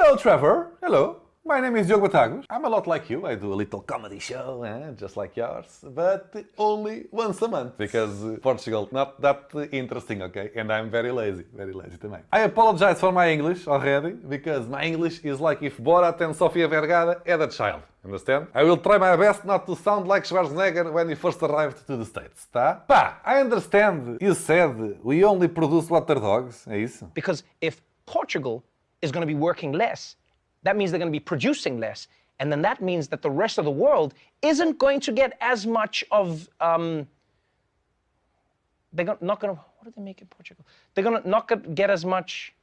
Hello, Trevor. Hello. My name is Diogo Bataguas. I'm a lot like you. I do a little comedy show, just like yours, but only once a month because Portugal not that interesting, okay? And I'm very lazy também. I apologize for my English already because my English is like if Borat and Sofia Vergara had a child. Understand? I will try my best not to sound like Schwarzenegger when he first arrived to the States, tá? Pá, I understand you said we only produce water dogs, é isso? Because if Portugal is going to be working less, that means they're going to be producing less. And then that means that the rest of the world isn't going to get as much of, not going to, what do they make in Portugal? They're going to not get as much,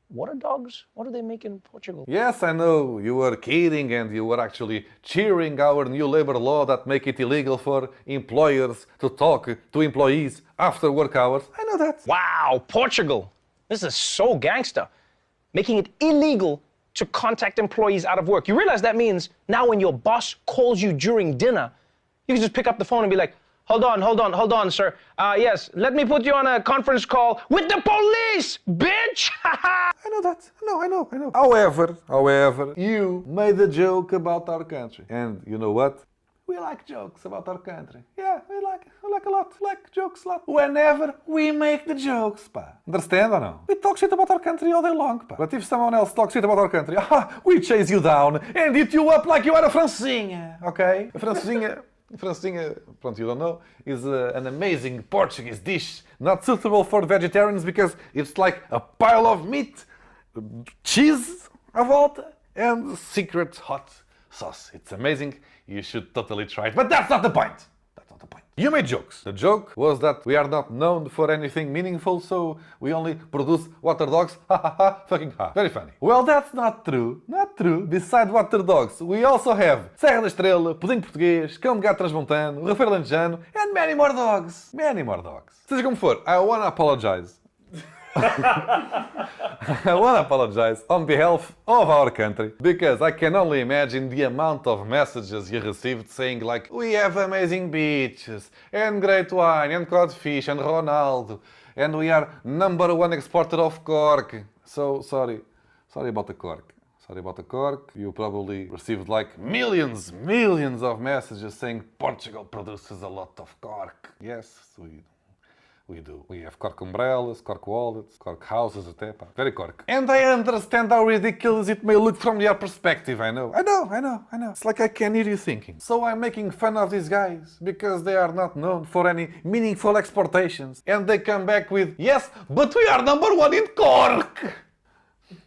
water dogs? What do they make in Portugal? Yes, I know, you were kidding and you were actually cheering our new labor law that make it illegal for employers to talk to employees after work hours. I know that. Wow, Portugal. This is so gangster. Making it illegal to contact employees out of work. You realize that means now when your boss calls you during dinner, you can just pick up the phone and be like, hold on, sir. Yes, let me put you on a conference call with the police, bitch! I know that. I know. However, you made a joke about our country. And you know what? We like jokes about our country. Yeah, we like a lot. Like jokes a lot. Whenever we make the jokes, pá. Understand or no? We talk shit about our country all day long, pá. But if someone else talks shit about our country, we chase you down and eat you up like you are a francesinha, okay? A francesinha, pronto, you don't know, is an amazing Portuguese dish, not suitable for vegetarians because it's like a pile of meat, cheese, a volta, and secret hot sauce. It's amazing. You should totally try it. But that's not the point. You made jokes. The joke was that we are not known for anything meaningful, so we only produce water dogs. Ha ha ha, fucking ha. Very funny. Well, that's not true. Not true. Besides water dogs, we also have Serra da Estrela, Pudim Português, Cão de Gato Transmontano, Rafeiro Alentejano, and many more dogs. Seja como for, I wanna apologize. I want to apologize on behalf of our country because I can only imagine the amount of messages you received saying like we have amazing beaches and great wine and codfish and Ronaldo and we are #1 exporter of cork. So sorry about the cork. You probably received like millions of messages saying Portugal produces a lot of cork. Yes, we do. We have cork umbrellas, cork wallets, cork houses até, pá. Very cork. And I understand how ridiculous it may look from your perspective, I know. It's like I can hear you thinking. So I'm making fun of these guys because they are not known for any meaningful exportations. And they come back with, yes, but we are #1 in cork!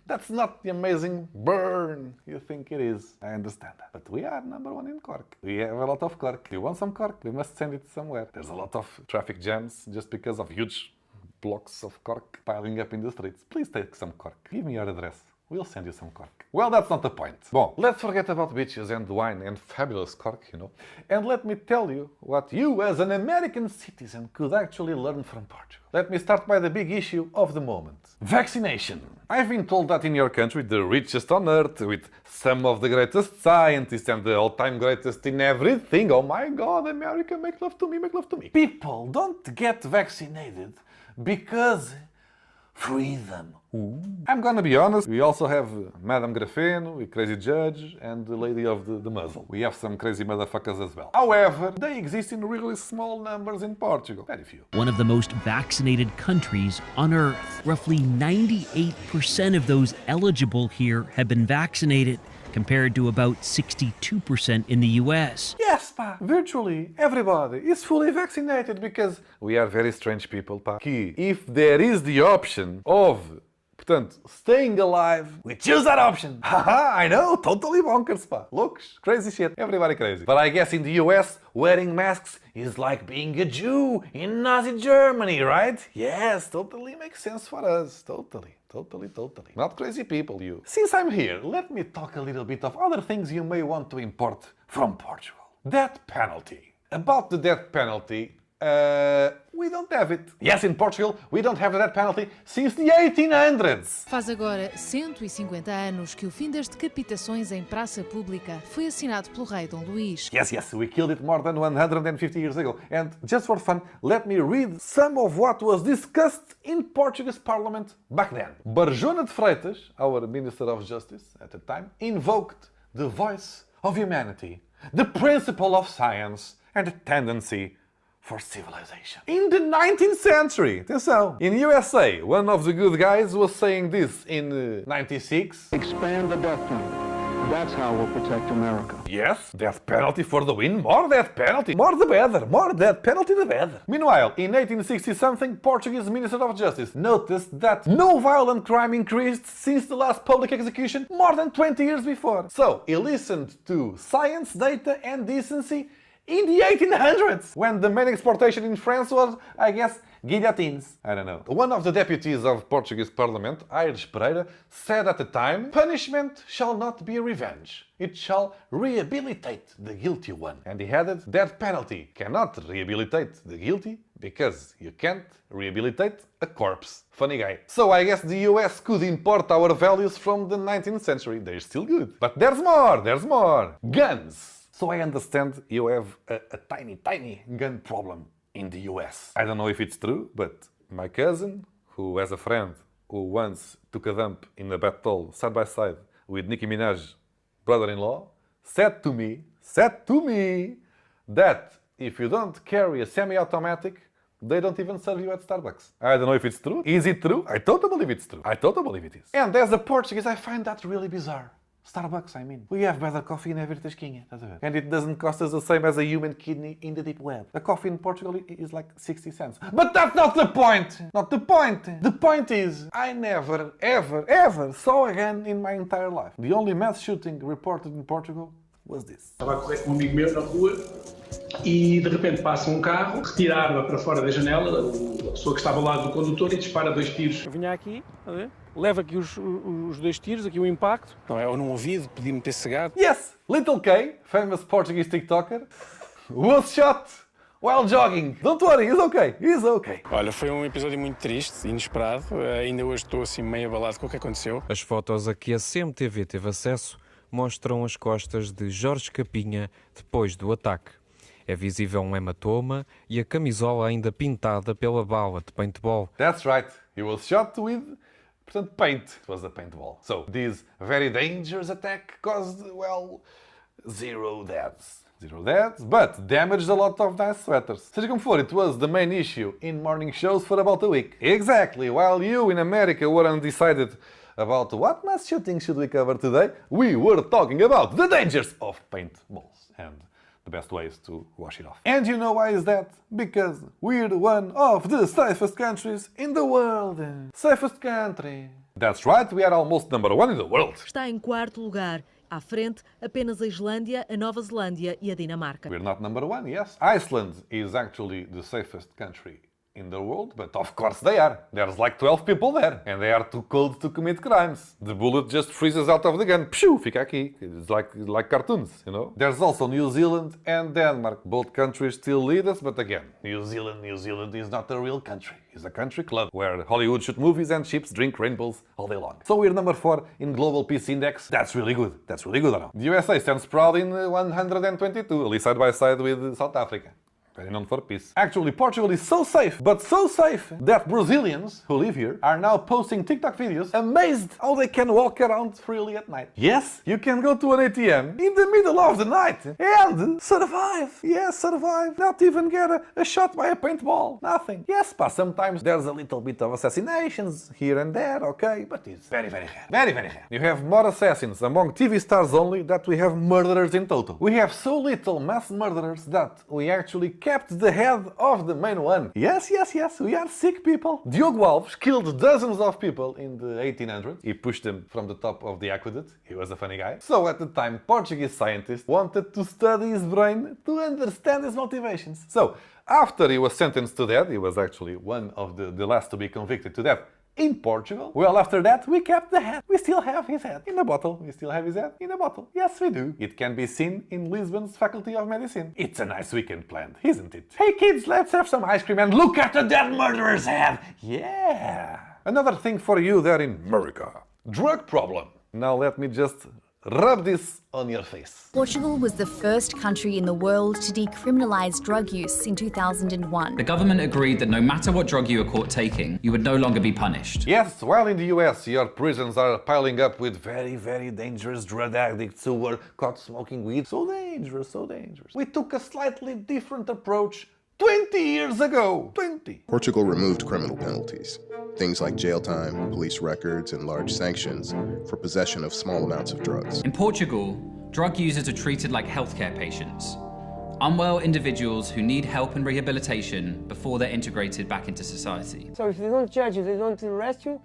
That's not the amazing burn you think it is. I understand that. But we are #1 in cork. We have a lot of cork. Do you want some cork? We must send it somewhere. There's a lot of traffic jams just because of huge blocks of cork piling up in the streets. Please take some cork. Give me your address. We'll send you some cork. Well, that's not the point. Bon, let's forget about beaches and wine and fabulous cork, you know. And let me tell you what you as an American citizen could actually learn from Portugal. Let me start by the big issue of the moment. Vaccination. I've been told that in your country, the richest on earth, with some of the greatest scientists and the all-time greatest in everything. Oh my God, America, make love to me. People don't get vaccinated because freedom. Ooh. I'm gonna be honest, we also have Madame Grafeno, a crazy judge, and the lady of the muzzle. We have some crazy motherfuckers as well. However, they exist in really small numbers in Portugal. Very few. One of the most vaccinated countries on Earth. Roughly 98% of those eligible here have been vaccinated, compared to about 62% in the US. Yes, pá. Virtually everybody is fully vaccinated because we are very strange people, pá. Que if there is the option of, portanto, staying alive, we choose that option. Haha, I know, totally bonkers, pá. Loucos, crazy shit, everybody crazy. But I guess in the US, wearing masks is like being a Jew in Nazi Germany, right? Yes, totally makes sense for us, totally. Not crazy people, you. Since I'm here, let me talk a little bit of other things you may want to import from Portugal. Death penalty. About the death penalty, We don't have it. Yes, in Portugal, we don't have the death penalty since the 1800s. Faz agora 150 anos que o fim das decapitações em praça pública foi assinado pelo rei Dom Luís. Yes, we killed it more than 150 years ago. And just for fun, let me read some of what was discussed in Portuguese Parliament back then. Barjona de Freitas, our Minister of Justice at the time, invoked the voice of humanity, the principle of science, and the tendency for civilization. In the 19th century, atenção, in USA, one of the good guys was saying this in 96. Expand the death penalty. That's how we'll protect America. Yes, death penalty for the win. More death penalty. More the better. More death penalty the better. Meanwhile, in 1860-something, Portuguese Minister of Justice noticed that no violent crime increased since the last public execution more than 20 years before. So, he listened to science, data and decency in the 1800s, when the main exportation in France was, I guess, guillotines. I don't know. One of the deputies of Portuguese Parliament, Aires Pereira, said at the time, punishment shall not be revenge. It shall rehabilitate the guilty one. And he added, death penalty cannot rehabilitate the guilty because you can't rehabilitate a corpse. Funny guy. So I guess the US could import our values from the 19th century. They're still good. But there's more. Guns. So I understand you have a tiny gun problem in the US. I don't know if it's true, but my cousin, who has a friend who once took a dump in a bathtub side by side with Nicki Minaj's brother-in-law, said to me that if you don't carry a semi-automatic, they don't even serve you at Starbucks. I don't know if it's true. Is it true? I totally believe it's true. I totally believe it is. And as a Portuguese, I find that really bizarre. Starbucks, I mean. We have better coffee in every tasquinha, estás a ver? And it doesn't cost us the same as a human kidney in the deep web. A coffee in Portugal is like 60 cents. But that's not the point! Not the point! The point is, I never, ever saw a gun in my entire life. The only mass shooting reported in Portugal was this. Estava a correr com um amigo meu na rua e de repente passa um carro, retira a arma para fora da janela, a pessoa que estava ao lado do condutor e dispara 2 tiros. Eu vinha aqui, a ver? Leva aqui os 2 tiros, aqui o impacto. Não é? Eu no ouvido, pedi-me ter cegado. Yes! Little K, famous Portuguese TikToker, was shot while jogging. Don't worry, he's okay. Olha, foi um episódio muito triste, inesperado. Ainda hoje estou assim meio abalado com o que aconteceu. As fotos a que a CMTV teve acesso mostram as costas de Jorge Capinha depois do ataque. É visível um hematoma e a camisola ainda pintada pela bala de paintball. That's right, he was shot with, portanto, paint. It was a paintball. So, this very dangerous attack caused, well, 0 deaths. 0 deaths, but damaged a lot of nice sweaters. Seja como for, it was the main issue in morning shows for about a week. Exactly, while you in America were undecided about what mass shooting should we cover today, we were talking about the dangers of paintballs and the best ways to wash it off. And you know why is that? Because we're one of the safest countries in the world. Safest country. That's right, we are almost number 1 in the world. Está em 4º lugar. À frente, apenas a Islândia, a Nova Zelândia e a Dinamarca. We're not number 1, yes. Iceland is actually the safest country in the world, but of course they are. There's like 12 people there, and they are too cold to commit crimes. The bullet just freezes out of the gun. Pshoo, fica aqui. It's like cartoons, you know? There's also New Zealand and Denmark. Both countries still lead us, but again, New Zealand is not a real country. It's a country club where Hollywood shoot movies and ships drink rainbows all day long. So we're number 4 in Global Peace Index. That's really good. That's really good, I know. The USA stands proud in 122, at least side by side with South Africa. Very known for peace. Actually, Portugal is so safe, but so safe, that Brazilians who live here are now posting TikTok videos amazed how they can walk around freely at night. Yes, you can go to an ATM in the middle of the night and survive. Yes, survive. Not even get a shot by a paintball. Nothing. Yes, but sometimes there's a little bit of assassinations here and there, okay? But it's very, very rare. Very, very rare. You have more assassins among TV stars only that we have murderers in total. We have so little mass murderers that we actually kept the head of the main one. Yes, we are sick people. Diogo Alves killed dozens of people in the 1800s. He pushed them from the top of the aqueduct. He was a funny guy. So at the time, Portuguese scientists wanted to study his brain to understand his motivations. So after he was sentenced to death, he was actually one of the last to be convicted to death in Portugal. Well, after that, we kept the head. We still have his head in a bottle. We still have his head in a bottle. Yes, we do. It can be seen in Lisbon's Faculty of Medicine. It's a nice weekend planned, isn't it? Hey kids, let's have some ice cream and look at the dead murderer's head. Yeah. Another thing for you there in America. Drug problem. Now let me just rub this on your face. Portugal was the first country in the world to decriminalise drug use in 2001. The government agreed that no matter what drug you were caught taking, you would no longer be punished. Yes, while in the US your prisons are piling up with very, very dangerous drug addicts who were caught smoking weed. So dangerous, so dangerous. We took a slightly different approach 20 years ago. 20. Portugal removed criminal penalties. Things like jail time, police records, and large sanctions for possession of small amounts of drugs. In Portugal, drug users are treated like healthcare patients. Unwell individuals who need help and rehabilitation before they're integrated back into society. So if they don't judge you, they don't arrest you,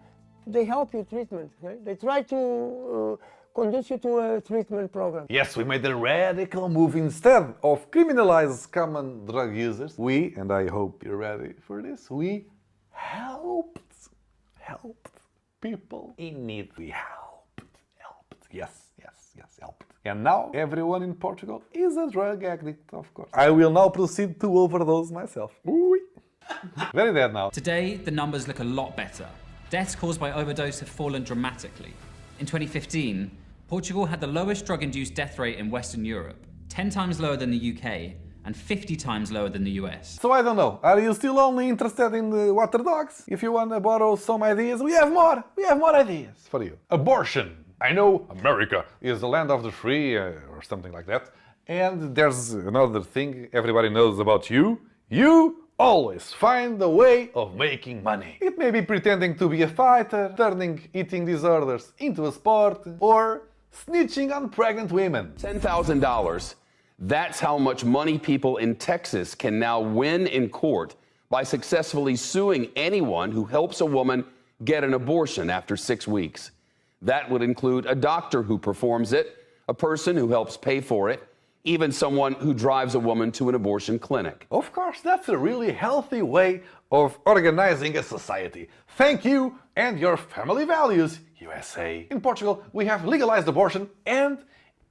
they help you treatment. Right? They try to conduce you to a treatment program. Yes, we made a radical move. Instead of criminalize common drug users, we, and I hope you're ready for this, we helped people in need. We helped. Yes, helped. And now everyone in Portugal is a drug addict, of course. I will now proceed to overdose myself. Ooh. Very dead now. Today, the numbers look a lot better. Deaths caused by overdose have fallen dramatically. In 2015, Portugal had the lowest drug-induced death rate in Western Europe, 10 times lower than the UK, and 50 times lower than the US. So I don't know, are you still only interested in the water dogs? If you want to borrow some ideas, we have more ideas for you. Abortion. I know America is the land of the free, or something like that. And there's another thing everybody knows about you. You always find a way of making money. It may be pretending to be a fighter, turning eating disorders into a sport, or snitching on pregnant women. $10,000. That's how much money people in Texas can now win in court by successfully suing anyone who helps a woman get an abortion after 6 weeks. That would include a doctor who performs it, a person who helps pay for it, even someone who drives a woman to an abortion clinic. Of course, that's a really healthy way of organizing a society. Thank you and your family values, USA. In Portugal, we have legalized abortion and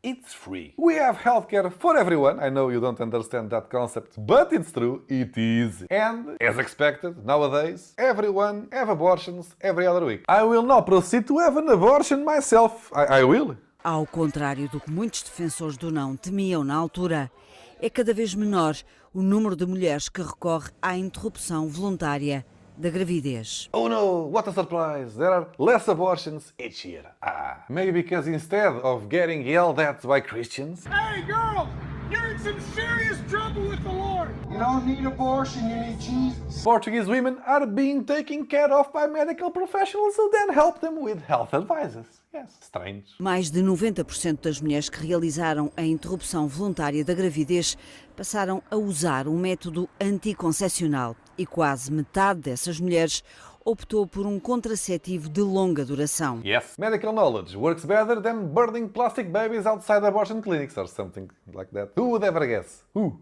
it's free. We have healthcare for everyone. I know you don't understand that concept, but it's true, it is. And, as expected, nowadays, everyone have abortions every other week. I will now proceed to have an abortion myself. I will. Ao contrário do que muitos defensores do não temiam na altura, é cada vez menor o número de mulheres que recorre à interrupção voluntária da gravidez. Oh no, what a surprise! There are less abortions each year. Maybe because instead of getting yelled at by Christians... Hey girl, you're in some serious trouble with the Lord. You don't need abortion, you need Jesus. Portuguese women are being taken care of by medical professionals who then help them with health advices. Yes, strange. Mais de 90% das mulheres que realizaram a interrupção voluntária da gravidez passaram a usar um método anticoncepcional e quase metade dessas mulheres optou por um contraceptivo de longa duração. Yes, medical knowledge works better than burning plastic babies outside abortion clinics or something like that. Who would ever guess? Who?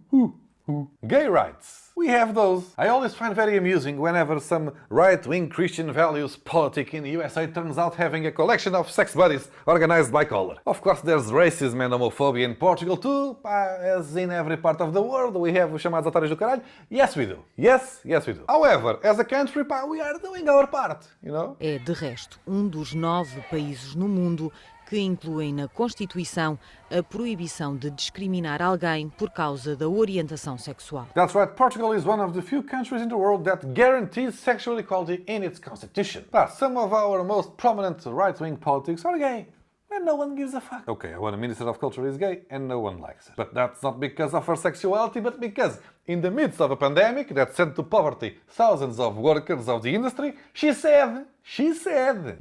Gay rights. We have those. I always find very amusing whenever some right-wing Christian values politic in the USA turns out having a collection of sex buddies organized by color. Of course, there's racism and homophobia in Portugal too, as in every part of the world. We have os chamados otários do caralho. Yes, we do. Yes, we do. However, as a country, we are doing our part, you know? É, de resto, um dos 9 países no mundo que incluem na Constituição a proibição de discriminar alguém por causa da orientação sexual. That's right, Portugal is one of the few countries in the world that guarantees sexual equality in its constitution. Some of our most prominent right-wing politics are gay. And no one gives a fuck. Okay, our Minister of Culture is gay and no one likes it. But that's not because of her sexuality, but because in the midst of a pandemic that sent to poverty thousands of workers of the industry, she said,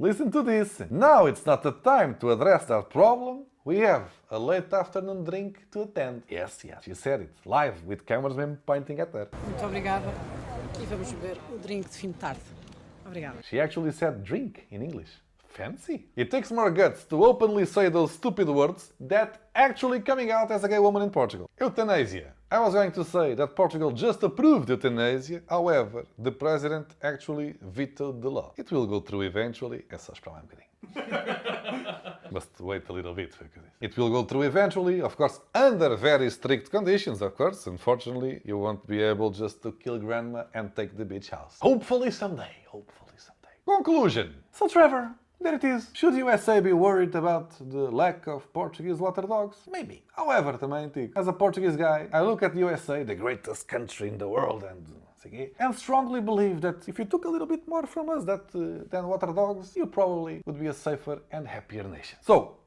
listen to this, now it's not the time to address that problem. We have a late afternoon drink to attend. Yes, she said it, live with cameramen pointing at her. Muito obrigada e vamos beber o drink de fim de tarde. Obrigada. She actually said drink in English. Fancy. It takes more guts to openly say those stupid words than actually coming out as a gay woman in Portugal. Euthanasia. I was going to say that Portugal just approved euthanasia, however, the president actually vetoed the law. It will go through eventually. É só esperar um bocadinho. Must wait a little bit. It will go through eventually, of course, under very strict conditions, of course. Unfortunately, you won't be able just to kill grandma and take the beach house. Hopefully someday. Hopefully someday. Conclusion. So Trevor, there it is. Should USA be worried about the lack of Portuguese water dogs? Maybe. However, também digo, as a Portuguese guy, I look at the USA, the greatest country in the world, and strongly believe that if you took a little bit more from us than water dogs, you probably would be a safer and happier nation. So,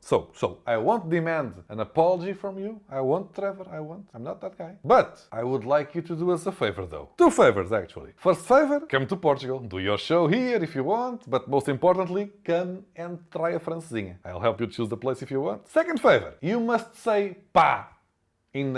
I won't demand an apology from you. I won't, Trevor, I won't. I'm not that guy. But I would like you to do us a favor, though. 2 favors, actually. First favor, come to Portugal. Do your show here if you want. But most importantly, come and try a francesinha. I'll help you choose the place if you want. Second favor, you must say pá in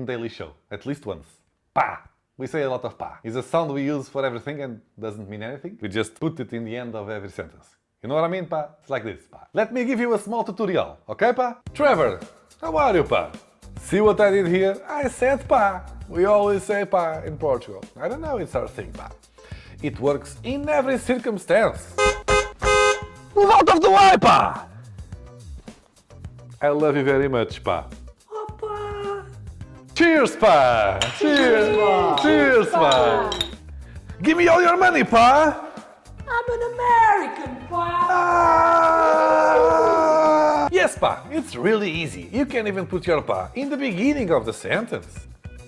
daily show. At least once. Pá. We say a lot of pá. It's a sound we use for everything and doesn't mean anything. We just put it in the end of every sentence. You know what I mean, pá? It's like this, pá. Let me give you a small tutorial, okay, pá? Trevor, how are you, pá? See what I did here? I said pá. We always say pá in Portugal. I don't know, it's our thing, pá. It works in every circumstance. Move out of the way, pá! I love you very much, pá. Cheers, pá! Cheers! Cheers, pá! Give me all your money, pá! I'm an American, pá! Yes, pá, it's really easy. You can even put your pá in the beginning of the sentence.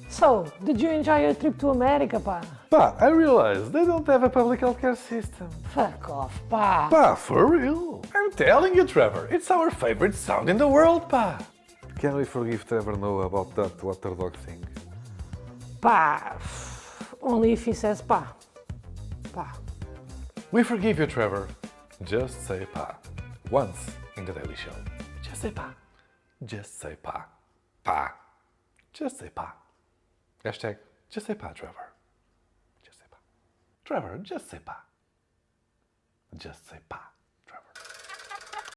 So, did you enjoy your trip to America, pá? Pá, I realize they don't have a public healthcare system. Fuck off, pá! Pá, for real? I'm telling you, Trevor, it's our favorite sound in the world, pá! Can we forgive Trevor Noah about that water dog thing? Pá, only if he says pá. Pá. We forgive you, Trevor. Just say pá. Once in the Daily Show. Just say pá. Just say pá. Pá. Just say pá. Hashtag, just say pá, Trevor. Just say pá. Trevor, just say pá. Just say pá.